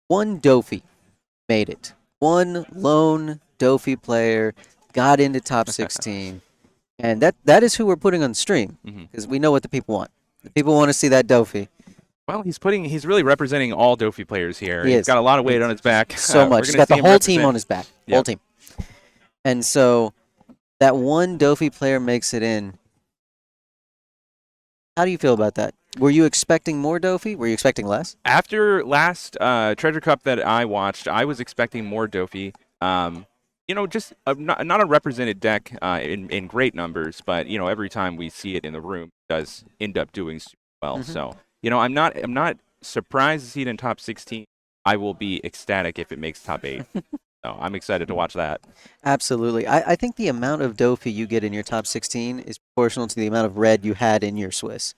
One Dofi made it. One lone Dofi player got into top 16. And that is who we're putting on the stream Mhm. because we know what the people want. The people want to see that Dofi. Well, he's really representing all Dofi players here. He He's is. got a lot of weight He's on his back. so We're much. going He's to got see the him whole team on represent. his back. Whole Yep. team. And so that one Dofi player makes it in. How do you feel about that? Were you expecting more Dofi? Were you expecting less? After last Treasure Cup that I watched, I was expecting more Dofi. Just not a represented deck in great numbers, but every time we see it in the room, it does end up doing super well. Mm-hmm. So I'm not surprised to see it in top 16. I will be ecstatic if it makes top 8. So I'm excited to watch that. Absolutely. I think the amount of Dofi you get in your top 16 is proportional to the amount of red you had in your Swiss.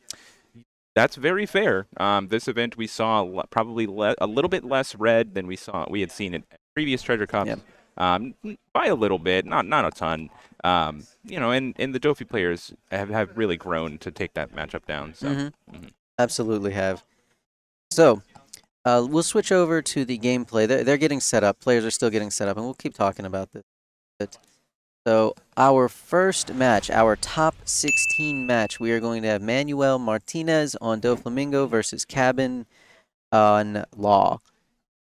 That's very fair. This event we saw probably a little bit less red than we had seen in previous Treasure Cups, Yep. by a little bit, not a ton. And the Dofi players have really grown to take that matchup down. So. Mm-hmm. Mhm. Absolutely have. So we'll switch over to the gameplay. They're getting set up. Players are still getting set up, and we'll keep talking about this. So our first match, our top 16 match, we are going to have Manuel Martinez on Doflamingo versus Cabin on Law.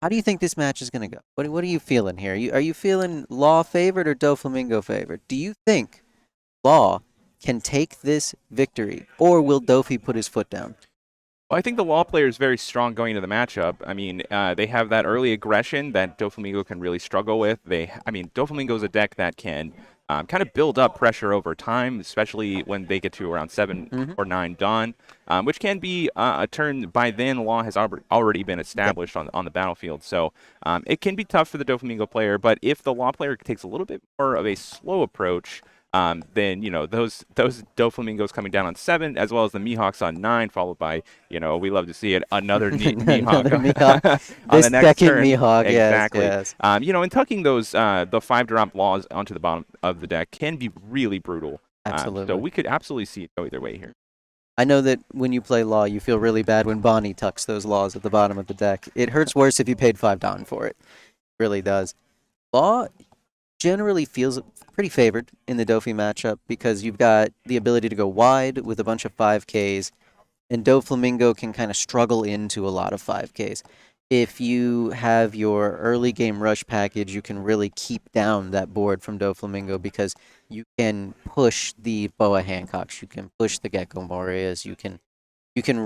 How do you think this match is going to go? What are you feeling here? Are you feeling Law favored or Doflamingo favored? Do you think Law can take this victory, or will Dofi put his foot down? Well, I think the Law player is very strong going into the matchup. I mean, they have that early aggression that Doflamingo can really struggle with. Doflamingo is a deck that can kind of build up pressure over time, especially when they get to around 7 Mm-hmm. or 9 dawn, which can be a turn by then. Law has already been Yep. established on the battlefield, so it can be tough for the Doflamingo player. But if the Law player takes a little bit more of a slow approach, then those Doflamingos coming down on 7, as well as the Mihawks on 9, followed by we love to see it another Mihawk Another Mihawk. on This the next second turn. Mihawk, yes, Exactly. yes. And tucking those the 5-drop laws onto the bottom of the deck can be really brutal. So Absolutely. we could absolutely see it go either way here. I know that when you play Law, you feel really bad when Bonnie tucks those laws at the bottom of the deck. It hurts worse if you paid $5 for it. It really does. Law generally feels pretty favored in the Dofi matchup because you've got the ability to go wide with a bunch of 5Ks, and Doflamingo can kind of struggle into a lot of 5Ks. If you have your early game rush package, you can really keep down that board from Doflamingo because you can push the Boa Hancocks, you can push the Gecko Morias, you can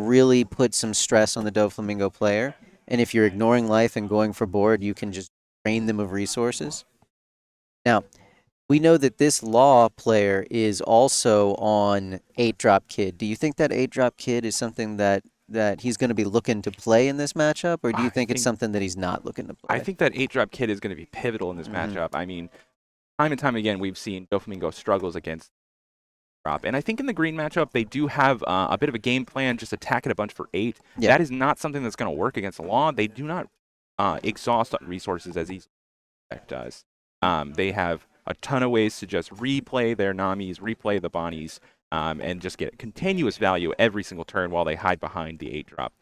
really put some stress on the Doflamingo player. And if you're ignoring life and going for board, you can just drain them of resources. Now, we know that this Law player is also on 8-drop Kid. Do you think that 8-drop Kid is something that he's going to be looking to play in this matchup, or do you I think it's think something that he's not looking to I play? think that 8-drop kid is going to be pivotal in this Mm-hmm. matchup. I mean, time and time again, we've seen Doflamingo struggles against drop. And I think in the green matchup, they do have a bit of a game plan, just attack it a bunch for 8. Yeah. That is not something that's going to work against the Law. They do not exhaust resources as easily as the deck does. They have a ton of ways to just replay their Namis, replay the Bonnies, and just get continuous value every single turn while they hide behind the 8-drop.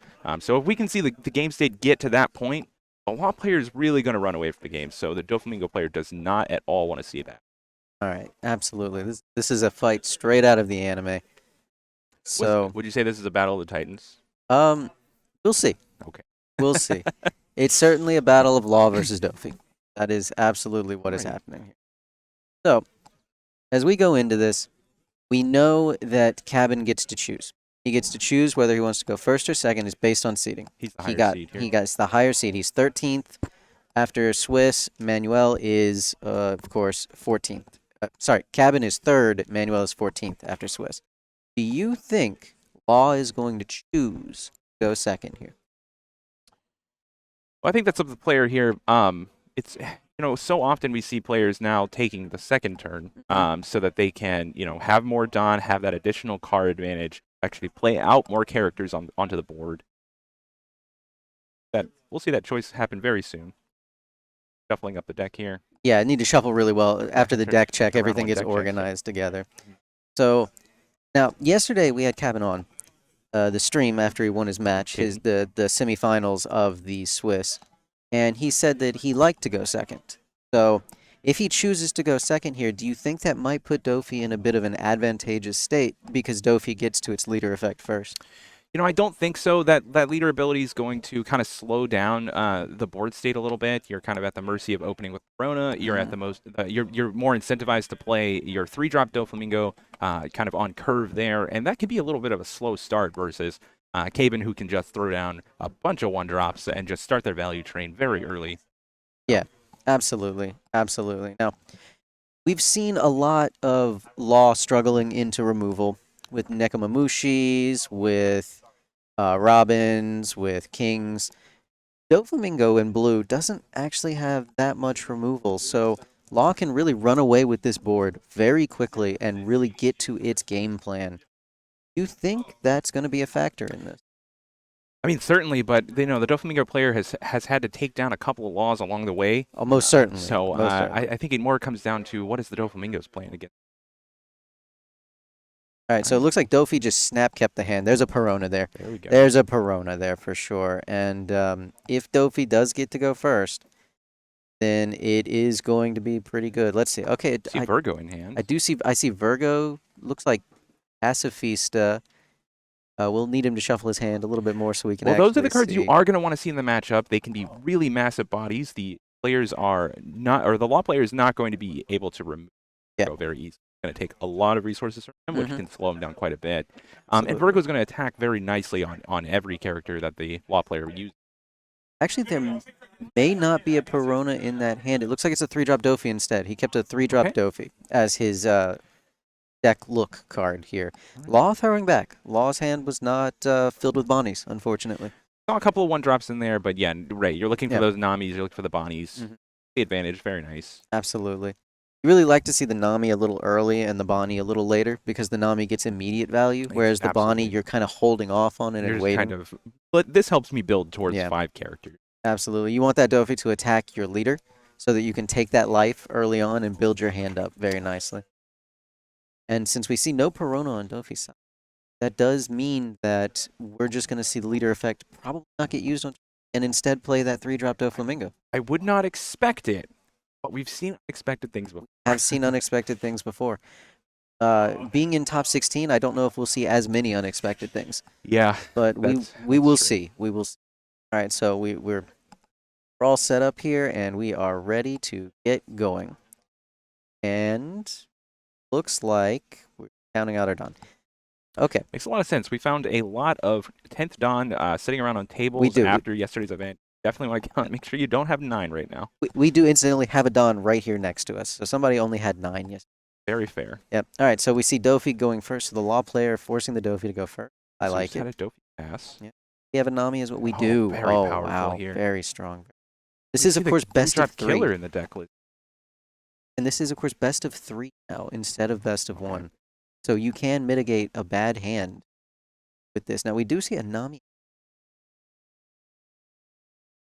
So if we can see the game state get to that point, the Law player is really going to run away from the game. So the Doflamingo player does not at all want to see that. All right, absolutely. This is a fight straight out of the anime. So, Would you say this is a battle of the Titans? um, we'll see. Okay. We'll see. It's certainly a battle of Law versus Dofi. That is absolutely what is Right. happening here. So, as we go into this, we know that Cabin gets to choose. He gets to choose whether he wants to go first or second. Is based on seeding. He's the He higher got seed here. he got the higher seed. He's 13th. After Swiss, Manuel is of course 14th. Sorry, Cabin is third. Manuel is 14th after Swiss. Do you think Law is going to choose to go second here? Well, I think that's up to the player here. It's so often we see players now taking the second turn, so that they can have more Dawn, have that additional card advantage, actually play out more characters onto the board. That we'll see that choice happen very soon. Shuffling up the deck here. Yeah, I need to shuffle really well after the deck check. Around Everything one gets deck checks, yeah. organized together. So now, yesterday we had Cabin on the stream after he won his match, Kidney. the semifinals of the Swiss. and he said that he liked to go second. So if he chooses to go second here, do you think that might put Dofi in a bit of an advantageous state because Dofi gets to its leader effect first? You know, I don't think so. That leader ability is going to kind of slow down the board state a little bit. You're kind of at the mercy of opening with Corona. You're at the most. You're more incentivized to play your 3-drop Doflamingo kind of on curve there, and that can be a little bit of a slow start versus Caben, who can just throw down a bunch of 1-drops and just start their value train very early. Yeah, absolutely, absolutely. Now we've seen a lot of Law struggling into removal with Nekomamushis, with Robins, with Kings. Doflamingo in blue doesn't actually have that much removal, so Law can really run away with this board very quickly and really get to its game plan. Do you think that's going to be a factor in this? I mean, certainly, but the Doflamingo player has had to take down a couple of laws along the way. Oh, most certainly. So Most certainly. I think it more comes down to what is the Doflamingo's plan again. All right, so it looks like Dofi just snap kept the hand. There's a Perona there. There we go. There's a Perona there for sure. And if Dofi does get to go first, then it is going to be pretty good. Let's see. Okay, See Virgo in hand. I see Virgo. Looks like Pacifista. We'll need him to shuffle his hand a little bit more so we can. Well, those are the cards see. you are going to want to see in the matchup. They can be really massive bodies. The players are not, or the Law player is not going to be able to remove Virgo very easily. It's going to take a lot of resources from him, which can slow him down quite a bit. And Virgo is going to attack very nicely on every character that the Law player uses. Actually, there may not be a Perona in that hand. It looks like it's a 3-drop Dofi instead. He kept a 3-drop Dofi as his deck look card here. Law throwing back. Law's hand was not filled with Bonnies, unfortunately. Saw a couple of 1-drops in there, but yeah, right. You're looking for those Namis. You're looking for the Bonnies. The advantage. Very nice. Absolutely. You really like to see the Nami a little early and the Bonnie a little later because the Nami gets immediate value, whereas the Bonnie you're kind of holding off on it and waiting. But this helps me build towards 5 characters. Absolutely. You want that Dofi to attack your leader so that you can take that life early on and build your hand up very nicely. And since we see no Perona on Dofi's side, that does mean that we're just going to see the leader effect probably not get used on and instead play that 3-drop Doflamingo. I would not expect it, but we've seen unexpected things before. I've seen unexpected things before. Being in top 16, I don't know if we'll see as many unexpected things. Yeah, but we will see. We will see. All right, so we're all set up here, and we are ready to get going. And looks like we're counting out our Dawn. Okay. Makes a lot of sense. We found a lot of 10th Dawn sitting around on tables after yesterday's event. Definitely want to count. Make sure you don't have 9 right now. We do incidentally have a Dawn right here next to us. So somebody only had 9 yesterday. Very fair. Yep. All right, so we see Dofi going first. So the Law player forcing the Dofi to go first. I like it. Had a Dofi pass. Yeah. We have a Nami is what we do. Very powerful wow. here. Very strong. This is, of course, best of 3. Killer in the deck list. And this is, of course, best of 3 now instead of best of 1. So you can mitigate a bad hand with this. Now, we do see a Nami.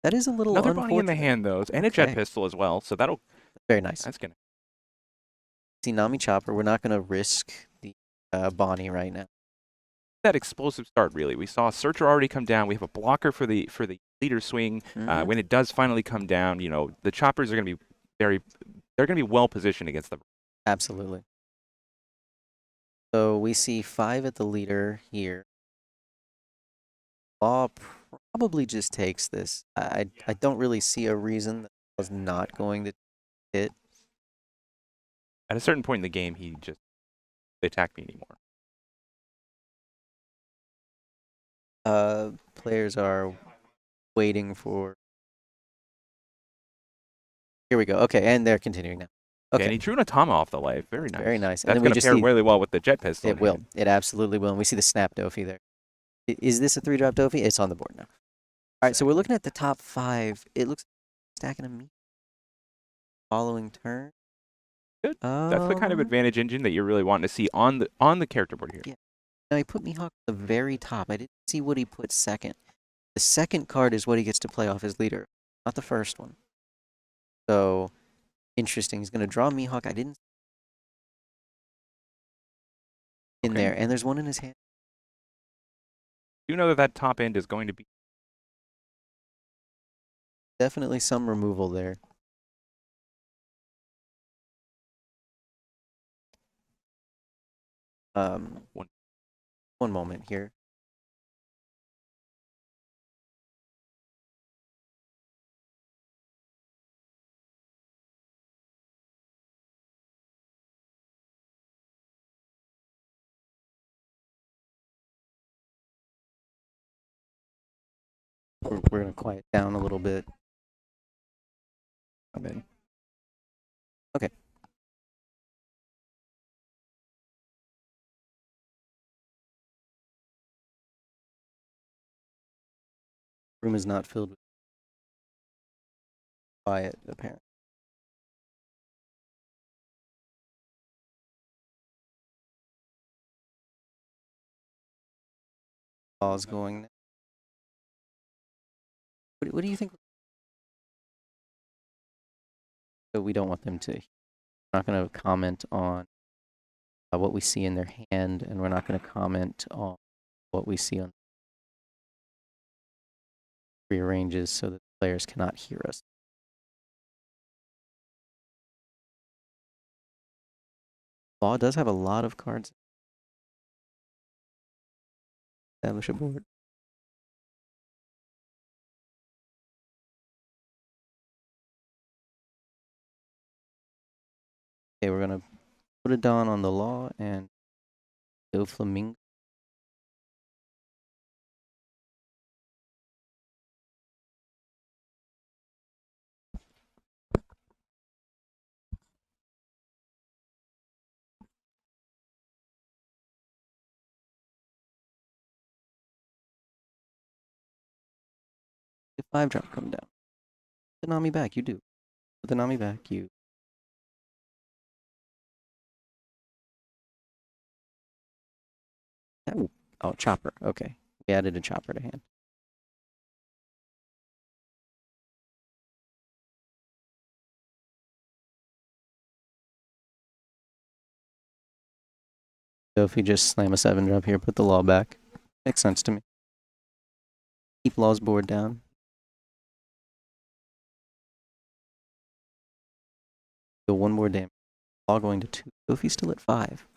That is a little Another unfortunate. Bonnie in the hand, though, and a jet pistol as well. So that'll... Very nice. That's going to... See Nami Chopper. We're not going to risk the Bonnie right now. That explosive start, really. We saw Searcher already come down. We have a blocker for the leader swing. When it does finally come down, the choppers are going to be they're going to be well positioned against them. Absolutely. So we see 5 at the leader here. Law probably just takes this. I don't really see a reason that Law's not going to hit. At a certain point in the game, he just attacked me anymore. Players are waiting for. Here we go. Okay, and they're continuing now. Okay. And he drew an Atama off the life. Very nice. Very nice. That's going to pair really well with the jet pistol. It will. It absolutely will. And we see the snap Dofi there. Is this a 3-drop Dofi? It's on the board now. All right, so we're looking at the top 5. It looks like stacking a me. Following turn. Good. That's the kind of advantage engine that you're really wanting to see on the character board here. Yeah. Now, he put Mihawk at the very top. I didn't see what he put second. The second card is what he gets to play off his leader, not the first one. So, interesting. He's going to draw Mihawk. I didn't in there, and there's one in his hand. You know that top end is going to be Definitely some removal there. One- One moment here. We're gonna quiet down a little bit. I'm in. Okay. Room is not filled with quiet, apparently. Pause going now. What do you think? So we don't want them to. We're not going to comment on what we see in their hand, and we're not going to comment on what we see on rearranges so that players cannot hear us. Law does have a lot of cards. Establish a board. Okay, we're going to put a Dawn on the Law and Doflamingo. The 5-drop come down. The Nami back, you do. Put the Nami back, you. Oh, Chopper. Okay. We added a Chopper to hand. So if you just slam a 7-drop here, put the Law back. Makes sense to me. Keep Law's board down. Go one more damage. Law going to 2. Goofy's still at 5.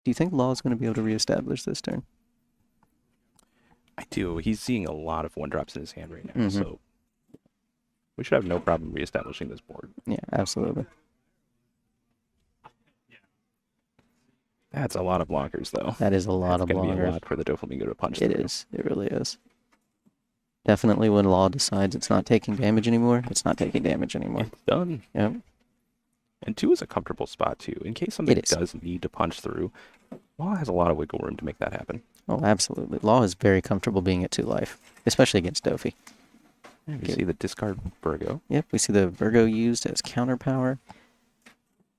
Do you think Law's going to be able to reestablish this turn? I do. He's seeing a lot of 1-drops in his hand right now, Mhm. so we should have no problem reestablishing this board. Yeah, absolutely. That's a lot of blockers, though. That is a lot That's of going to be a blockers. lot for the Doflamingo to punch It through. is. It really is. Definitely when Law decides it's not taking damage anymore, it's not taking damage anymore. It's done. Yep. And 2 is a comfortable spot, too. In case something It is. does need to punch through, Law has a lot of wiggle room to make that happen. Oh, absolutely. Law is very comfortable being at 2 life, especially against Dofi. You Okay. see the discard Virgo. Yep, we see the Virgo used as counter power.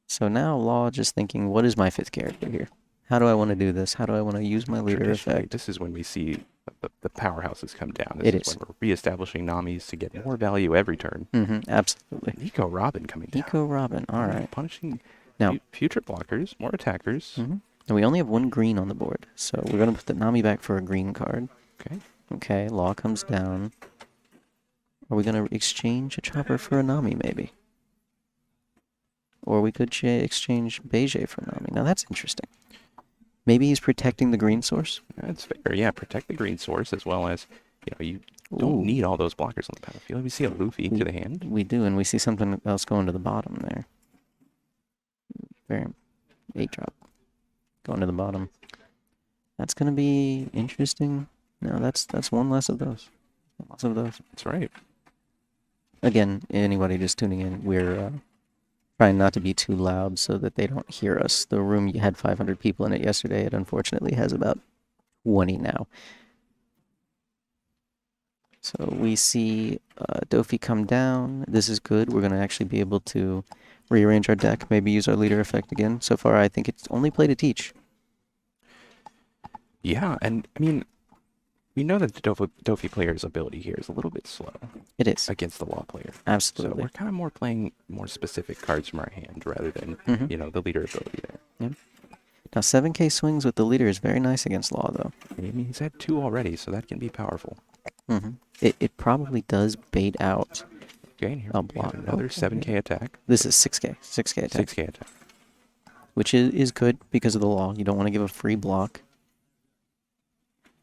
So now Law just thinking, what is my 5th character here? How do I want to do this? How do I want to use my leader Traditionally, effect? this is when we see the powerhouses come down. It This is. when we're reestablishing Namis to get more value every turn. Absolutely. Nico Robin coming down. Nico Robin, all right. Punishing Now, future blockers, more attackers. and we only have 1 green on the board, so we're going to put the Nami back for a green card. Okay. Okay, Law comes down. Are we going to exchange a Chopper for a Nami, maybe? Or we could exchange Beige for Nami. Now that's interesting. Maybe he's protecting the green source? That's fair. Yeah, protect the green source as well as, you don't need all those blockers on the battlefield. We see a Luffy to the hand. We do, and we see something else going to the bottom there. Very 8-drop. Going to the bottom. That's going to be interesting. No, that's one less of those. Lots of those. That's right. Again, anybody just tuning in, we're trying not to be too loud so that they don't hear us. The room had 500 people in it yesterday. It unfortunately has about 20 now. So we see Dofi come down. This is good. We're going to actually be able to rearrange our deck, maybe use our leader effect again. So far, I think it's only play to teach. Yeah, and I mean, We know that the Dofi player's ability here is a little bit slow It is. against the Law player. So Absolutely. we're kind of more playing more specific cards from our hand rather than, the leader ability there. Yep. Now, 7K swings with the leader is very nice against Law, though. I mean, he's had 2 already, so that can be powerful. It probably does bait out Okay, and here a we block. have another 7K attack. This is 6K. 6K attack. 6K attack. Which is good because of the Law. You don't want to give a free block.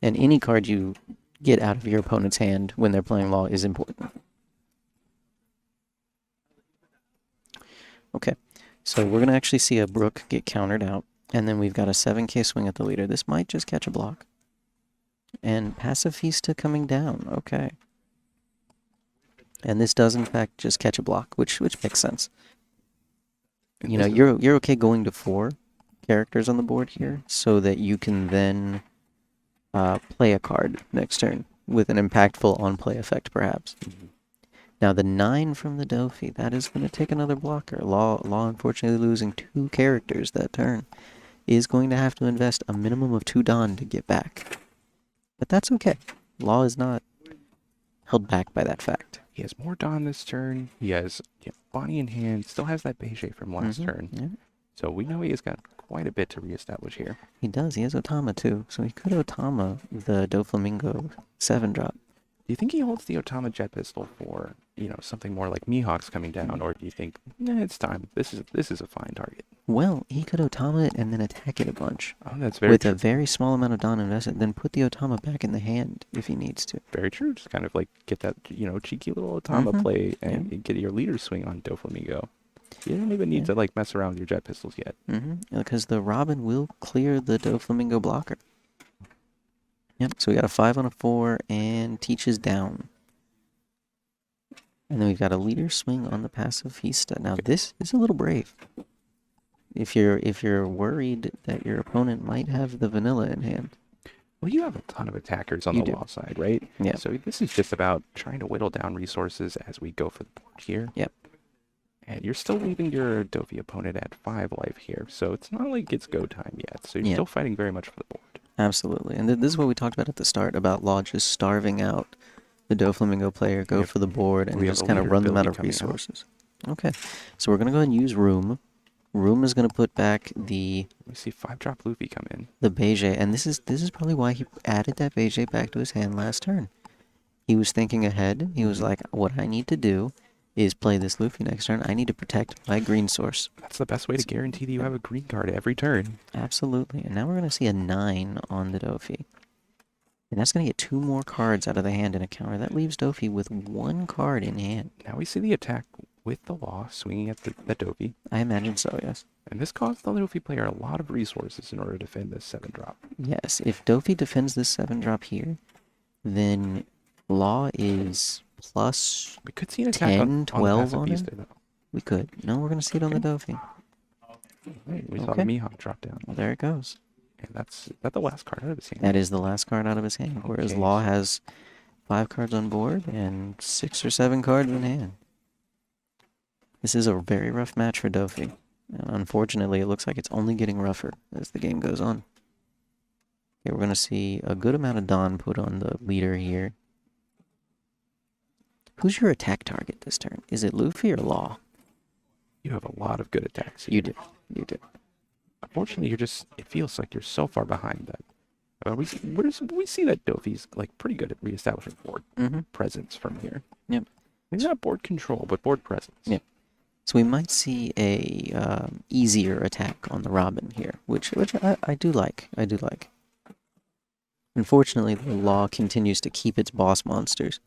And any card you get out of your opponent's hand when they're playing Law is important. Okay, so we're going to actually see a Brook get countered out. And then we've got a 7K swing at the leader. This might just catch a block. And Pacifista coming down. Okay. And this does, in fact, just catch a block, which makes sense. You know, you're okay going to 4 characters on the board here so that you can then play a card next turn with an impactful on-play effect, perhaps. Now, the 9 from the Dofi, that is going to take another blocker. Law, unfortunately, losing 2 characters that turn, is going to have to invest a minimum of 2 Don to get back. But that's okay. Law is not held back by that fact. He has more Dawn this turn. He has Bonnie in hand. Still has that Beige from last turn. Yeah. So we know he has got quite a bit to reestablish here. He does. He has Otama, too. So he could Otama the Doflamingo 7-drop. Do you think he holds the Otama Jet Pistol for, something more like Mihawk's coming down? Or do you think, it's time. This is a fine target? Well, he could Otama it and then attack it a bunch. Oh, that's very with true. a very small amount of Don invested, then put the Otama back in the hand if he needs to. Very true. Just kind of like get that, cheeky little Otama play and get your leader swing on Doflamingo. You don't even need to mess around with your jet pistols yet. Because the Robin will clear the Doflamingo blocker. Yep, so we got a 5 on a 4 and teaches down. And then we've got a leader swing on the Pacifista. Now this is a little brave. If you're worried that your opponent might have the vanilla in hand. Well, you have a ton of attackers on the Law side, right? Yeah. So this is just about trying to whittle down resources as we go for the board here. Yep. And you're still leaving your Dofi opponent at 5 life here, so it's not like it's go time yet. So you're still fighting very much for the board. Absolutely. And this is what we talked about at the start, about Law just starving out the Doflamingo player, go for the board, and just kind of run them out of resources. Okay. So we're going to go ahead and use Room. Room is going to put back the... We see 5-drop Luffy come in. The Beige, and this is probably why he added that Beige back to his hand last turn. He was thinking ahead. He was like, what I need to do is play this Luffy next turn. I need to protect my green source. That's the best way to guarantee that you have a green card every turn. Absolutely. And now we're going to see a 9 on the Dofi. And that's going to get 2 more cards out of the hand in a counter. That leaves Dofi with 1 card in hand. Now we see the attack with the Law swinging at the Dofi. I imagine so, yes. And this costs the Dofi player a lot of resources in order to defend this 7-drop. Yes, if Dofi defends this 7-drop here, then Law is plus we could see an attack 10, 12 on it. Though. We could. No, we're going to see it on the Dofi. Right, we saw the Mihawk drop down. Well, there it goes. And that's the last card out of his hand. That is the last card out of his hand, whereas Law has 5 cards on board and 6 or 7 cards in hand. This is a very rough match for Dofi. Unfortunately, it looks like it's only getting rougher as the game goes on. Okay, we're going to see a good amount of Don put on the leader here. Who's your attack target this turn? Is it Luffy or Law? You have a lot of good attacks here. You do. You do. Unfortunately, it feels like you're so far behind that. We see that Dofi's pretty good at reestablishing board presence from here. Yep. Maybe not board control, but board presence. Yep. So we might see a easier attack on the Robin here, which I do like. I do like. Unfortunately, the Law continues to keep its boss monsters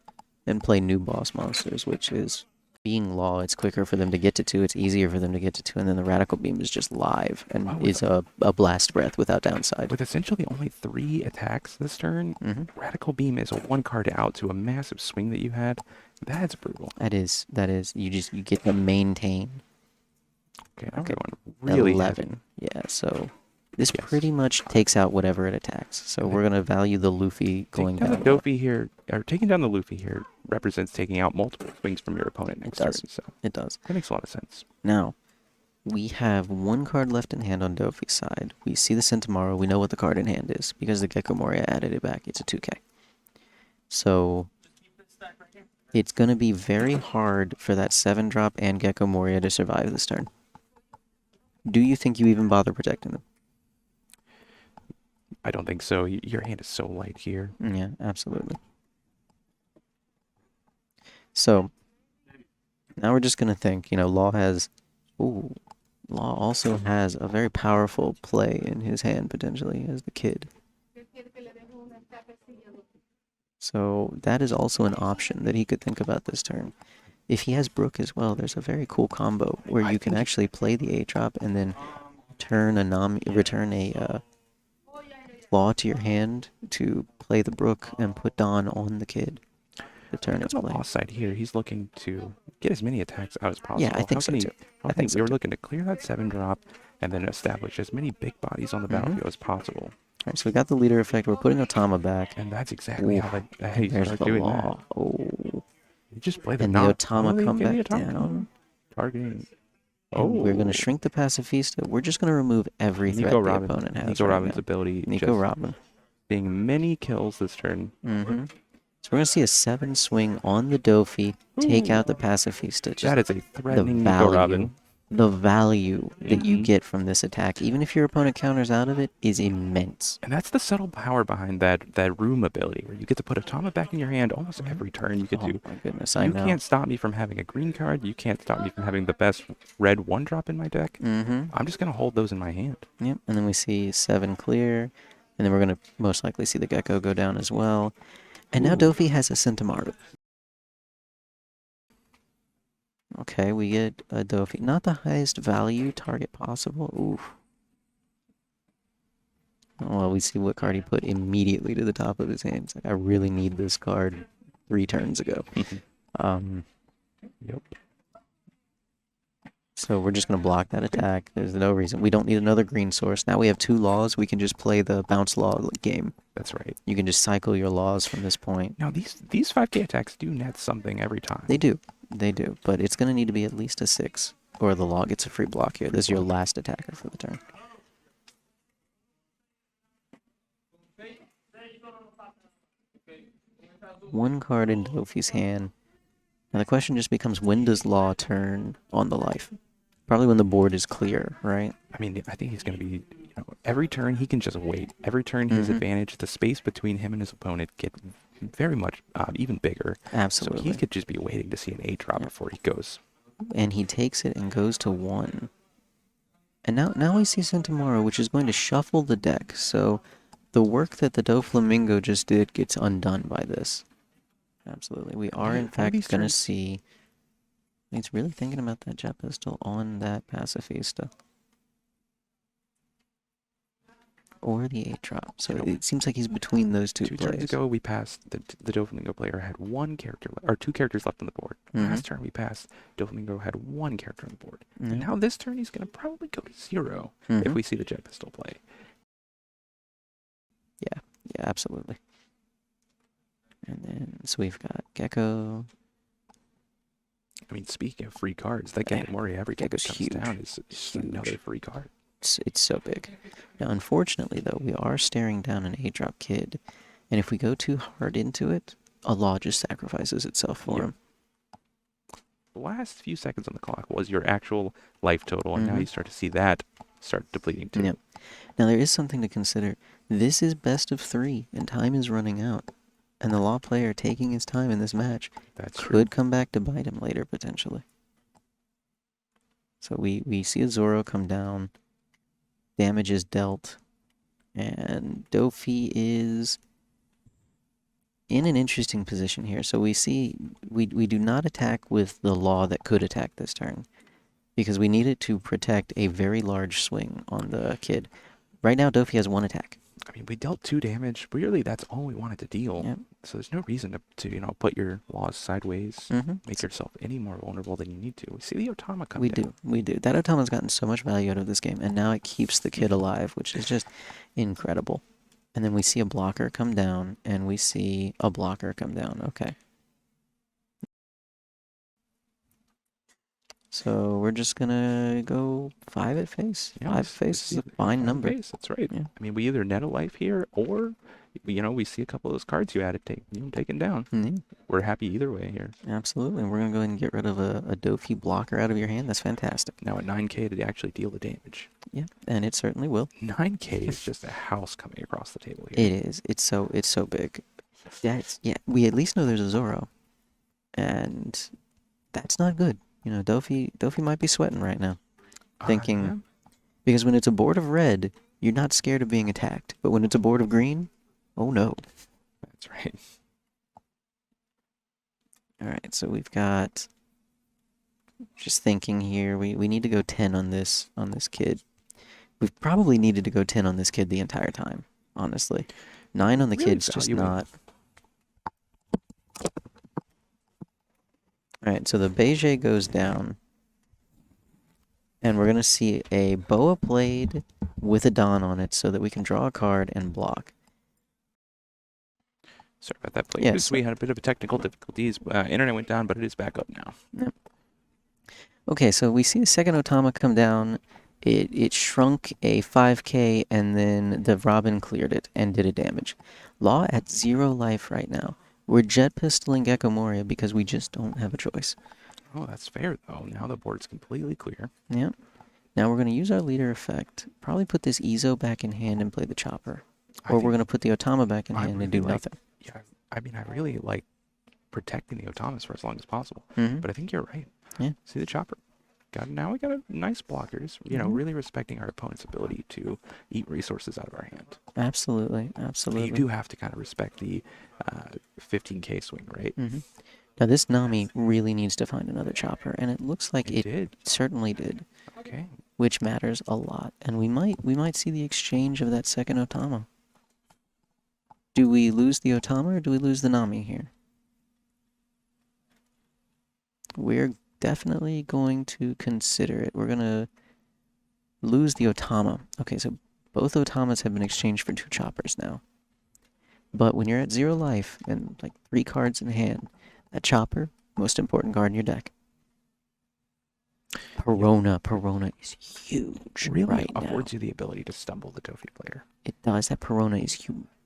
and play new boss monsters, which is, being Law, it's quicker for them to get to 2, it's easier for them to get to 2, and then the Radical Beam is just live and is a blast breath without downside. With essentially only 3 attacks this turn, Radical Beam is a 1 card out to a massive swing that you had. That's brutal. That is. You get to maintain. Okay, now we're going really 11. heavy. Yeah, so this pretty much takes out whatever it attacks. So we're going to value the Luffy going down. Taking down the Luffy here represents taking out multiple swings from your opponent next turn. So it does. That makes a lot of sense. Now, we have 1 card left in hand on Dofi's side. We see the Sentomaro. We know what the card in hand is because the Gecko Moria added it back. It's a 2K. So it's going to be very hard for that 7-drop and Gecko Moria to survive this turn. Do you think you even bother protecting them? I don't think so. Your hand is so light here. Yeah, absolutely. So now we're just going to think, Law has... Ooh, Law also has a very powerful play in his hand, potentially, as the kid. So that is also an option that he could think about this turn. If he has Brook as well, there's a very cool combo where you can actually play the 8-drop and then return a Law to your hand to play the Brook and put Dawn on the kid to turn its On the play. Law side here, he's looking to get as many attacks out as possible. Yeah, I think so too. I think so You're too. looking to clear that 7-drop and then establish as many big bodies on the battlefield as possible. Alright, so we got the leader effect. We're putting Otama back. And that's exactly how And you there's start the doing Law. that. Oh. You just play the And the knock. Otama come get the back Otama down. Targeting. And we're going Oh. to shrink the Pacifista. We're just going to remove every threat the opponent has Nico right Robin's now. ability. Nico just Robin. Seeing many kills this turn. So we're going to see a 7 swing on the Dofi, take out the Pacifista. Just That is a threatening Nico Robin. The value that you get from this attack, even if your opponent counters out of it, is immense. And that's the subtle power behind that room ability, where you get to put Otama back in your hand almost every turn. You could do. My goodness, You can't stop me from having a green card. You can't stop me from having the best red 1-drop in my deck. I'm just going to hold those in my hand. Yep, and then we see 7 clear, and then we're going to most likely see the Gecko go down as well. And now Dofi has a Centaur. Okay, we get a Dofi. Not the highest value target possible. Oof. Well, we see what card he put immediately to the top of his hand. It's like, I really need this card 3 turns ago. Yep. So we're just going to block that attack. There's no reason. We don't need another green source. Now we have 2 laws. We can just play the bounce law game. That's right. You can just cycle your laws from this point. Now, these 5k attacks do net something every time. They do. They do. But it's going to need to be at least a 6, or the law gets a free block here. This is your last attacker for the turn. One card in Dofi's hand. Now the question just becomes, when does Law turn on the life? Probably when the board is clear, right? I mean, I think he's going to be, every turn he can just wait. Every turn his advantage, the space between him and his opponent get very much even bigger. Absolutely. So he could just be waiting to see an 8-drop before he goes. And he takes it and goes to 1. And now we see Centaur, which is going to shuffle the deck. So the work that the Doflamingo just did gets undone by this. Absolutely. We are, in fact, going to see... He's really thinking about that jet pistol on that Pacifista. Or the 8-drop. So it seems like he's between those two plays. 2 turns ago, we passed, the Doflamingo player had 1 character, or 2 characters left on the board. Last turn we passed, Doflamingo had 1 character on the board. And now this turn he's going to probably go to 0 if we see the jet pistol play. Yeah, absolutely. And then, so we've got Gecko. I mean, speaking of free cards, that Gecko Moria every time it comes huge. down is another free card. It's so big. Now, unfortunately, though, we are staring down an 8-drop kid. And if we go too hard into it, a law just sacrifices itself for him. The last few seconds on the clock was your actual life total, and now you start to see that start depleting too. Yep. Now, there is something to consider. This is best of 3, and time is running out. And the law player taking his time in this match could come back to bite him later, potentially. So we see a Zoro come down. Damage is dealt. And Dofi is in an interesting position here. So we see we do not attack with the law that could attack this turn, because we need it to protect a very large swing on the kid. Right now, Dofi has 1 attack. I mean, we dealt 2 damage. Really, that's all we wanted to deal. Yep. So there's no reason to put your laws sideways, make yourself any more vulnerable than you need to. We see the Otama come down. We do. That Otama's gotten so much value out of this game, and now it keeps the kid alive, which is just incredible. And then we see a blocker come down, and we see a blocker come down. Okay. So we're just gonna go 5 at face. Yeah, 5 at face is a fine five number. base. That's right. Yeah. I mean, we either net a life here, or we see a couple of those cards you had to taken down. Yeah, We're happy either way here. absolutely. We're gonna go ahead and get rid of a Dofi blocker out of your hand. That's fantastic. Now at 9K to actually deal the damage. Yeah, and it certainly will. 9K is just a house coming across the table here. It is. It's so big. Yeah. We at least know there's a Zoro, and that's not good. Dofi might be sweating right now, thinking Yeah. because when it's a board of red, you're not scared of being attacked, but when it's a board of green, oh no. That's right. All right, so we've got. Just thinking here, we need to go 10 on this kid. We've probably needed to go 10 on this kid the entire time, honestly. 9 on the Really kid's just valuable. not. Alright, so the Beige goes down. And we're going to see a Boa Blade with a Don on it so that we can draw a card and block. Sorry about that, please. Yes. We had a bit of technical difficulties. Internet went down, but it is back up now. Yep. Okay, so we see a second Otama come down. It shrunk a 5k, and then the Robin cleared it and did a damage. Law at 0 life right now. We're jet pistoling Gecko Moria because we just don't have a choice. Oh, that's fair, though. Now the board's completely clear. Yeah. Now we're going to use our leader effect. Probably put this Ezo back in hand and play the chopper. Or we're going to put the Otama back in hand and do nothing. Yeah, I mean, I really like protecting the Otamas for as long as possible. Mm-hmm. But I think you're right. Yeah. See the chopper. Now we got a nice blockers. Really respecting our opponent's ability to eat resources out of our hand. Absolutely, But absolutely. you do have to kind of respect the 15k swing, right? Mm-hmm. Now this Nami really needs to find another chopper, and it looks like it did. certainly did, Okay. which matters a lot. And we might see the exchange of that second Otama. Do we lose the Otama or do we lose the Nami here? We're definitely going to consider it. We're gonna lose the Otama. Okay, so both Otamas have been exchanged for 2 choppers now. But when you're at 0 life and like 3 cards in hand, that chopper, most important card in your deck. Perona is huge Really right now. affords you the ability to stumble the Tofi player. It does. That Perona is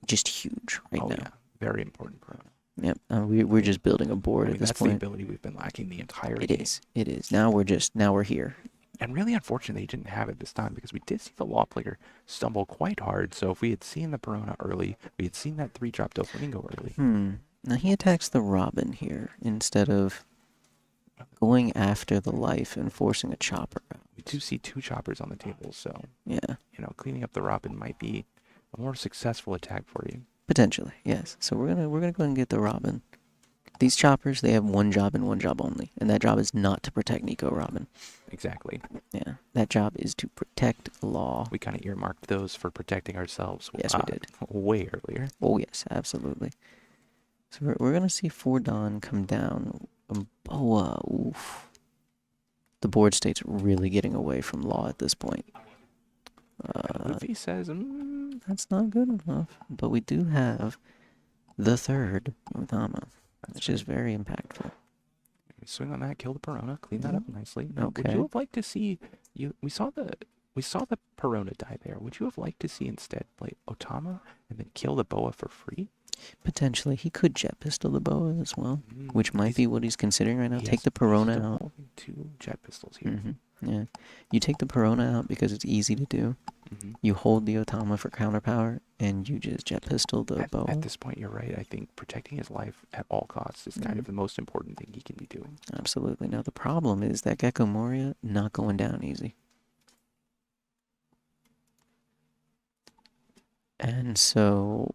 just huge right now. Yeah. Very important Perona. Yep. We're just building a board at this that's point. the ability we've been lacking the entire It game. is. It is. Now we're here. And really unfortunate they didn't have it this time, because we did see the Law player stumble quite hard. So if we had seen the Perona early, we had seen that 3-drop Doflamingo early. Now he attacks the Robin here instead of going after the life and forcing a chopper out. We do see 2 choppers on the table, so Yeah. cleaning up the Robin might be a more successful attack for you. Potentially, yes. So we're gonna go ahead and get the Robin. These choppers, they have one job and one job only, and that job is not to protect Nico Robin. Exactly. Yeah, that job is to protect Law. We kind of earmarked those for protecting ourselves. Yes, we did. Way earlier. Oh yes, absolutely. So we're gonna see Fordon come down. Boa, oof. The board state's really getting away from Law at this point. Luffy says, That's not good enough. But we do have the third Otama, which is very impactful. swing on that, kill the Perona, clean that up nicely. Now, would Okay. you have liked to see we saw the Perona die there. Would you have liked to see instead play Otama and then kill the Boa for free? Potentially, he could jet pistol the Boa as well, which might be what he's considering right now. Take the Perona out. Holding 2 jet pistols here. Yeah, you take the Perona out because it's easy to do. You hold the Otama for counter power, and you just jet pistol the Boa. At this point, you're right. I think protecting his life at all costs is kind of the most important thing he can be doing. Absolutely. Now the problem is that Gecko Moria not going down easy. And so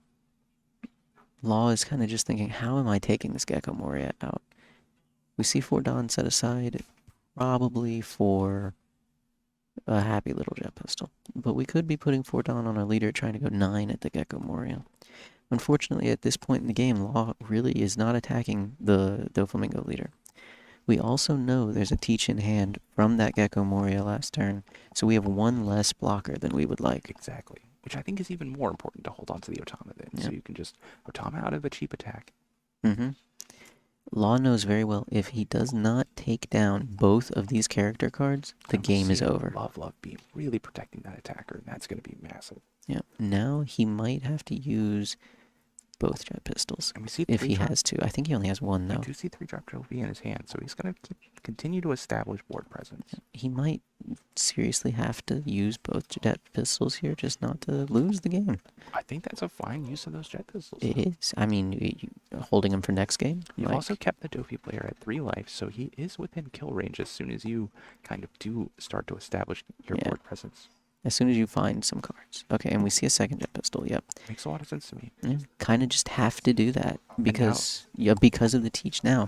Law is kind of just thinking, how am I taking this Gecko Moria out? We see Fordon set aside probably for a happy little jet pistol. But we could be putting Fordon on our leader trying to go 9 at the Gecko Moria. Unfortunately, at this point in the game, Law really is not attacking the Doflamingo leader. We also know there's a teach in hand from that Gecko Moria last turn, so we have 1 less blocker than we would like. Exactly. Which I think is even more important to hold on to the Otama then. Yeah. So you can just Otama out of a cheap attack. Law knows very well if he does not take down both of these character cards, the And we game is see over. Love Beam really protecting that attacker, and that's going to be massive. Yeah. Now he might have to use both jet pistols And we see if three he drop. has to. I think he only has one We though. do see 3-drop trophy in his hand, so he's going to continue to establish board presence. He might seriously have to use both jet pistols here just not to lose the game. I think that's a fine use of those jet pistols. It is. I mean, holding him for next game. You've like, also kept the Dofi player at 3 life, so he is within kill range as soon as you kind of do start to establish your Yeah. board presence. as soon as you find some cards. Okay, and we see a second jet pistol. Yep. Makes a lot of sense to me. Yeah, kind of just have to do that because because of the teach now.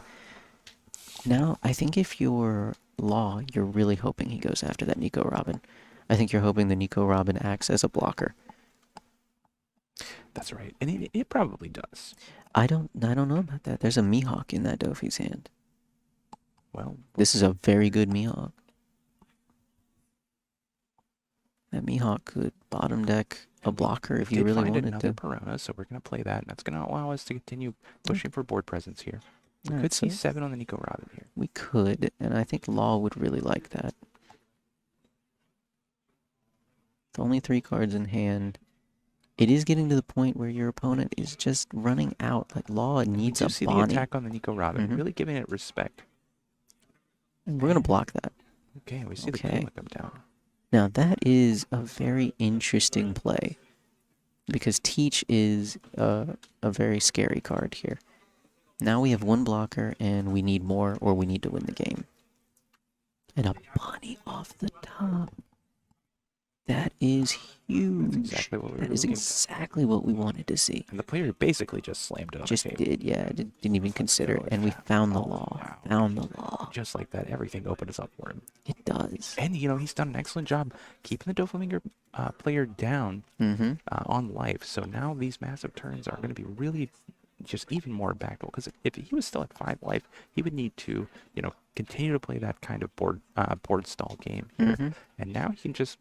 Now, I think if you're Law, you're really hoping he goes after that Nico Robin. I think you're hoping the Nico Robin acts as a blocker. That's right, and it probably does. I don't know about that. There's a Mihawk in that Dofi's hand. Well, This is a very good Mihawk. That Mihawk could bottom deck a blocker if you did really find wanted another to. Perona, so we're going to play that, and that's going to allow us to continue pushing for board presence here. We Alright, could see so 7 on the Nico Robin here. we could, and I think Law would really like that. With only 3 cards in hand, it is getting to the point where your opponent is just running out. Like Law needs We a do see Bonnie. the attack on the Nico Robin, Mhm. really giving it respect. And we're gonna block that. Okay, we see the Okay. Kuma come down. Now that is a very interesting play because Teach is a very scary card here. Now we have 1 blocker and we need more or we need to win the game. And a Bonnie off the top. That is huge. That's exactly what we were That is looking exactly what we wanted to see. And the player basically just slammed it on Just the table. did, yeah. Didn't even consider it. And we found the law. Found the law. Just like that, everything opens up for him. It does. And, he's done an excellent job keeping the Doflamingo player down Mm-hmm. on life. So now these massive turns are going to be really just even more impactful. Because if he was still at 5 life, he would need to, continue to play that kind of board stall game here. Mm-hmm. And now he can just,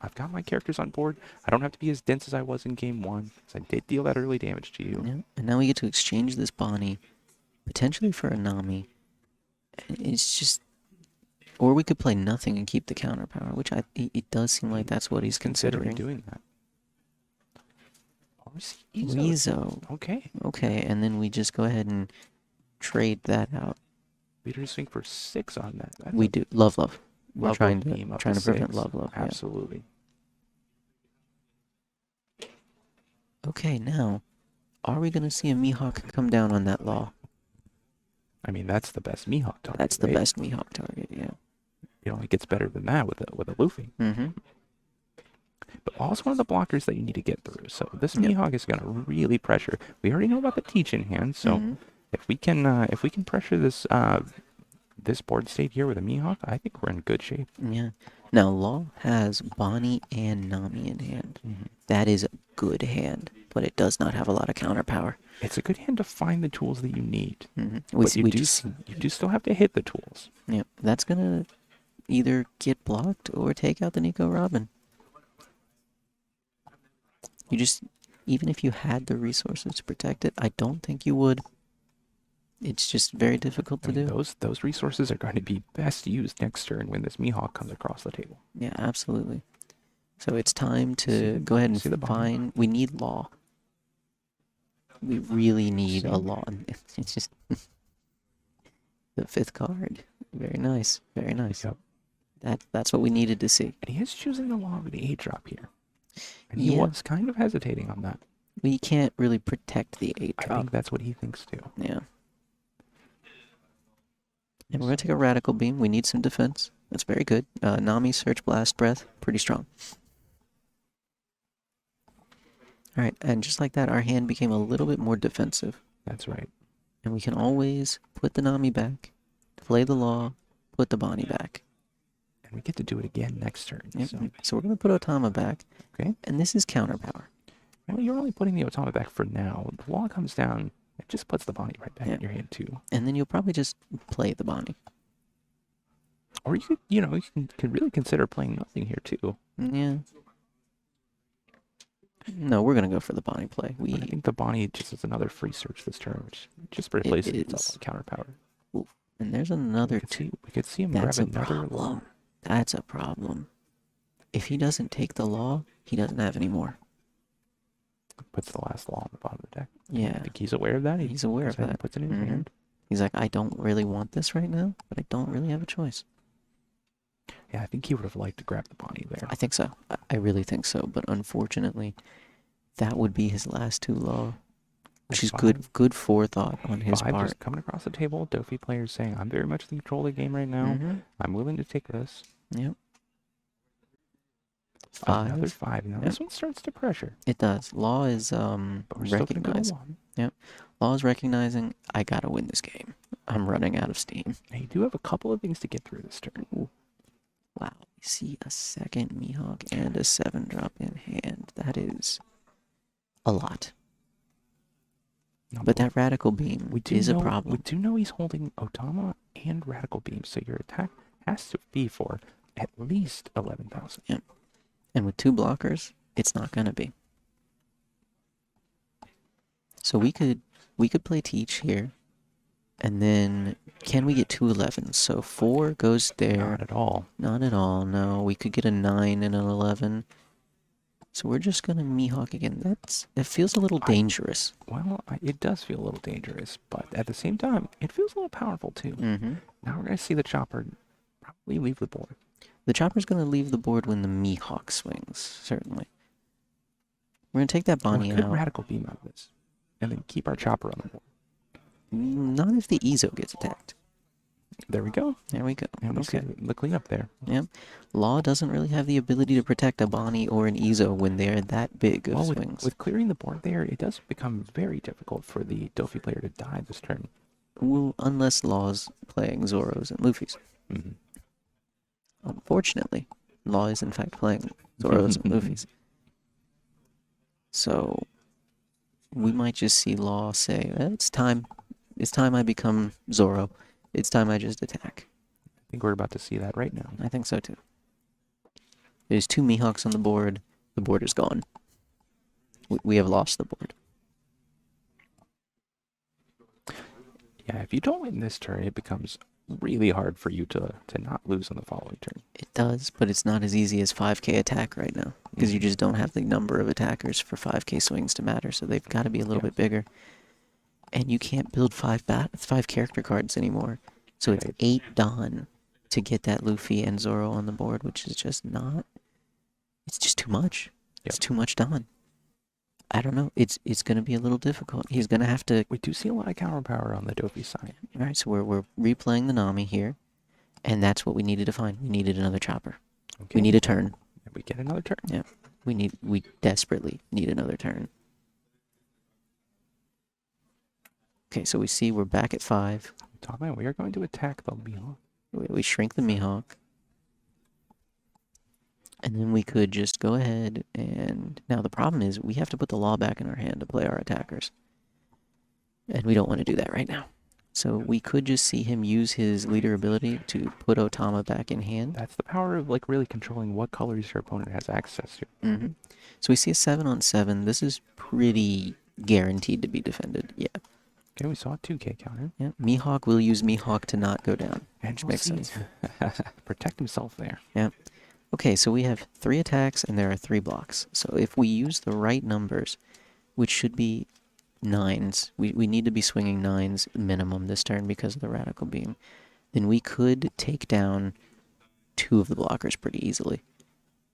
I've got my characters on board. I don't have to be as dense as I was in game 1. Because I did deal that early damage to you. Yeah. And now we get to exchange this Bonnie, potentially for a Nami. It's just... Or we could play nothing and keep the counter power, which it does seem like that's what he's considering. Doing that. Or is he Rizzo. Okay. Okay, and then we just go ahead and trade that out. Leader swing for 6 on that. That's We do. Love. We're Love trying beam to up prevent 6. love. Yeah. Absolutely. Okay, now, are we going to see a Mihawk come down on that law? I mean, that's the best Mihawk target. That's the right? best Mihawk target, yeah. It gets better than that with a Luffy. Mm-hmm. But also one of the blockers that you need to get through. So this Yep. Mihawk is going to really pressure. We already know about the teach in hand. So Mhm. if we can pressure this this board state here with a Mihawk, I think we're in good shape. Yeah. Now, Law has Bonnie and Nami in hand. That is a good hand, but it does not have a lot of counter power. It's a good hand to find the tools that you need. We you just do still have to hit the tools. yeah, that's gonna either get blocked or take out the Nico Robin. You just, even if you had the resources to protect it, I don't think you would. It's just very difficult to I mean, do. those resources are going to be best used next turn when this Mihawk comes across the table. Yeah, absolutely. So it's time See- to go ahead see the and Bonnie? find. We need Law. We really need a See? Law. It's just the 5th card. Very nice. Very nice. Yep. That's what we needed to see. And he is choosing the law with the 8-drop here. And he Yeah. was kind of hesitating on that. We can't really protect the 8 I drop. think that's what he thinks too. Yeah. And we're going to take a Radical Beam. We need some defense. That's very good. Nami, Search, Blast, Breath. Pretty strong. Alright, and just like that, our hand became a little bit more defensive. That's right. And we can always put the Nami back, play the Law, put the Bonnie back. And we get to do it again next turn. Yep. So, So we're going to put Otama back. Okay. And this is counter power. well, you're only putting the Otama back for now. The law comes down. It just puts the Bonnie right back Yeah. in your hand too. And then you'll probably just play the Bonnie. Or you could, could really consider playing nothing here too. Yeah. No, we're gonna go for the Bonnie play. But I think the Bonnie just is another free search this turn, which just It replaces itself is. on counter power. Ooh, and there's We another could two. see him grab That's a another law. problem. That's a problem. If he doesn't take the law, he doesn't have any more. Puts the last law on the bottom of the deck. Yeah, I think he's aware of that. he's aware goes of ahead and that. puts it in his Mhm. hand. He's like, I don't really want this right now, but I don't really have a choice. Yeah, I think he would have liked to grab the Bonnie there. I think so. I really think so. But unfortunately, that would be his last two law, which is good forethought on his Five part. just coming across the table. Dofi players saying, I'm very much in control of the game right now. I'm willing to take this. Yep. Another 5. five. Now Yep. this one starts to pressure. It does. Law is But we're still gonna go recognizing. along. Yep. Law is recognizing I gotta win this game. I'm running out of steam. Now you do have a couple of things to get through this turn. Ooh. Wow. We see a second Mihawk and a 7-drop in hand. That is a lot. No, But that Radical Beam is a We problem. do know he's holding Otama and Radical Beam, so your attack has to be for at least 11,000. Yep. And with 2 blockers, it's not gonna be. So we could play Teach here. And then can we get 2 11s? So 4 goes there. Not at all. Not at all, no. We could get a 9 and an 11. So we're just gonna Mihawk again. It feels a little dangerous. Well, it does feel a little dangerous, but at the same time, it feels a little powerful too. Mm-hmm. Now we're gonna see the chopper probably leave the board. The chopper's gonna leave the board when the Mihawk swings, certainly. We're gonna take that Bonnie Could out. Radical Beam out of this, and then keep our chopper on the board. Not if the Ezo gets attacked. There we go. There we go. And we see the cleanup there. Yep. Law doesn't really have the ability to protect a Bonnie or an Ezo when they're that big of swings. With clearing the board there, it does become very difficult for the Dofi player to die this turn. Well, unless Law's playing Zoros and Luffy's. Mm-hmm. Unfortunately, Law is in fact playing Zoros and Luffy's. So we might just see Law say, it's time. It's time I become Zoro. It's time I just attack. I think we're about to see that right now. I think so too. There's 2 Mihawks on the board. The board is gone. We have lost the board. Yeah, if you don't win this turn, it becomes really hard for you to not lose on the following turn. It does, but it's not as easy as 5k attack right now. Because you just don't have the number of attackers for 5k swings to matter, so they've got to be a little bit bigger. And you can't build 5 character cards anymore. So it's 8 Don to get that Luffy and Zoro on the board, which is just not... It's just too much. It's too much Don. I don't know. It's going to be a little difficult. He's going to have to... We do see a lot of counter power on the Dofi side. Alright, so we're replaying the Nami here. And that's what we needed to find. We needed another chopper. Okay. We need a turn. We get another turn. Yeah. We desperately need another turn. Okay, so we see we're back at 5. Tom, we are going to attack the Mihawk. We shrink the Mihawk. And then we could just go ahead and... Now the problem is we have to put the law back in our hand to play our attackers. And we don't want to do that right now. So we could just see him use his leader ability to put Otama back in hand. That's the power of like really controlling what colors your opponent has access to. Mm-hmm. So we see a 7 on 7. This is pretty guaranteed to be defended. Yeah. Okay, we saw a 2k counter. Yeah. Mihawk will use Mihawk to not go down. And Which makes sense. Protect himself there. Yeah. Okay, so we have 3 attacks and there are 3 blocks. So if we use the right numbers, which should be 9s, we need to be swinging 9s minimum this turn because of the Radical Beam, then we could take down 2 of the blockers pretty easily.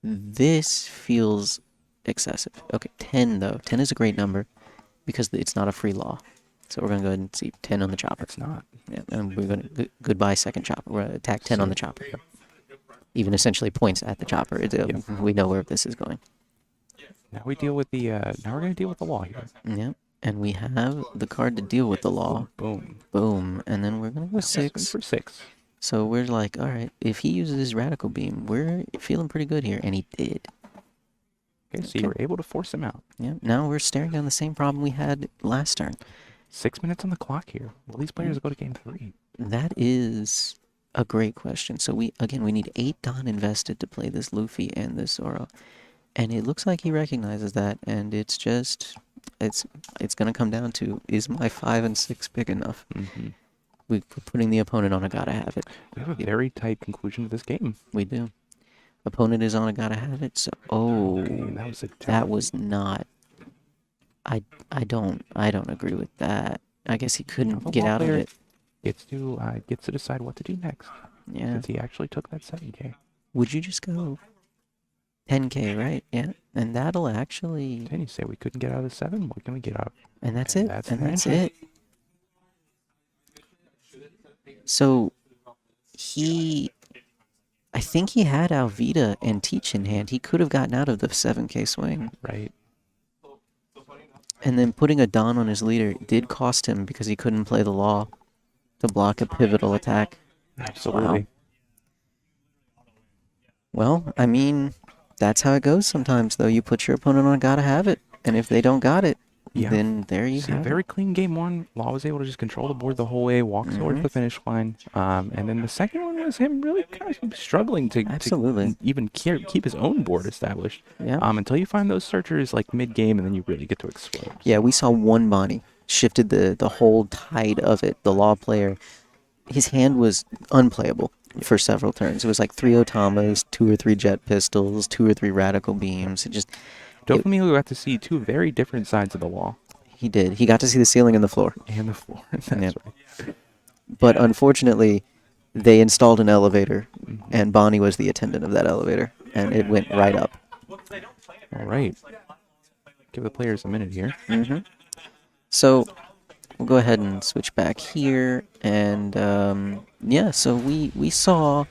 This feels excessive. Okay, 10 though. 10 is a great number because it's not a free law. So we're going to go ahead and see 10 on the chopper. It's not. Yeah, and we're going to goodbye second chopper. We're going to attack 10 on the chopper. Even essentially points at the chopper. We know where this is going. Now we deal with the. Now we're going to deal with the law here. Yep. And we have the card to deal with the law. Boom. Boom. And then we're going to go 6. For 6. So we're like, all right, if he uses his Radical Beam, we're feeling pretty good here. And he did. Okay, so you were able to force him out. Yeah. Now we're staring down the same problem we had last turn. 6 minutes on the clock here. Will these players go to game 3? That is a great question. So we need 8 Don invested to play this Luffy and this Zoro. And it looks like he recognizes that, and it's it's gonna come down to, is my 5 and 6 big enough? Hmm. We're putting the opponent on a gotta have it. We have a very tight conclusion to this game. We do. Opponent is on a gotta have it. So Okay, that was a that tough. was not. I don't agree with that. I guess he The couldn't get law out of player it. gets to decide what to do next. Yeah. Since he actually took that 7K. Would you just go 10K, right? Yeah. And that'll actually. Then you say we couldn't get out of the 7. What can we get out? And that's And it. that's And the that's answer. it. So he. I think he had Alvita and Teach in hand. He could have gotten out of the 7K swing. Right. And then putting a Don on his leader did cost him because he couldn't play the law to block a pivotal attack. Absolutely. Well, I mean, that's how it goes sometimes, though. You put your opponent on gotta have it. And if they don't got it, Yeah. then there you See, have very it. clean game one. Law was able to just control the board the whole way, walk towards the finish line. And then the second one was him really kind of struggling to Absolutely. even keep his own board established. Yeah. Until you find those searchers like mid game, and then you really get to explode. Yeah, we saw one Bonnie shifted the whole tide of it. The law player, his hand was unplayable for several turns. It was like 3 Otamas, 2 or 3 jet pistols, 2 or 3 radical beams. Doflamingo got to see two very different sides of the law He did. He got to see the ceiling and the floor. and the floor. That's Yeah. right. But unfortunately, they installed an elevator, Mhm. and Bonnie was the attendant of that elevator, and it went right up. All right. Give the players a minute here. So we'll go ahead and switch back here, and yeah, so we saw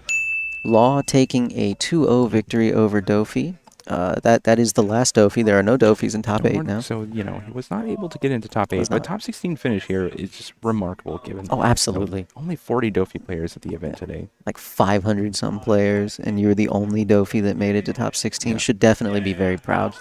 Law taking a 2-0 victory over Dofi. That is the last Dofi. There are no Dofis in top 8 now. So, he was not able to get into top 8, Was but not. top 16 finish here is just remarkable given. Oh, absolutely. Only 40 Dofi players at the event today. Like 500 some players, and you're the only Dofi that made it to top 16. Yeah. Should definitely be very proud.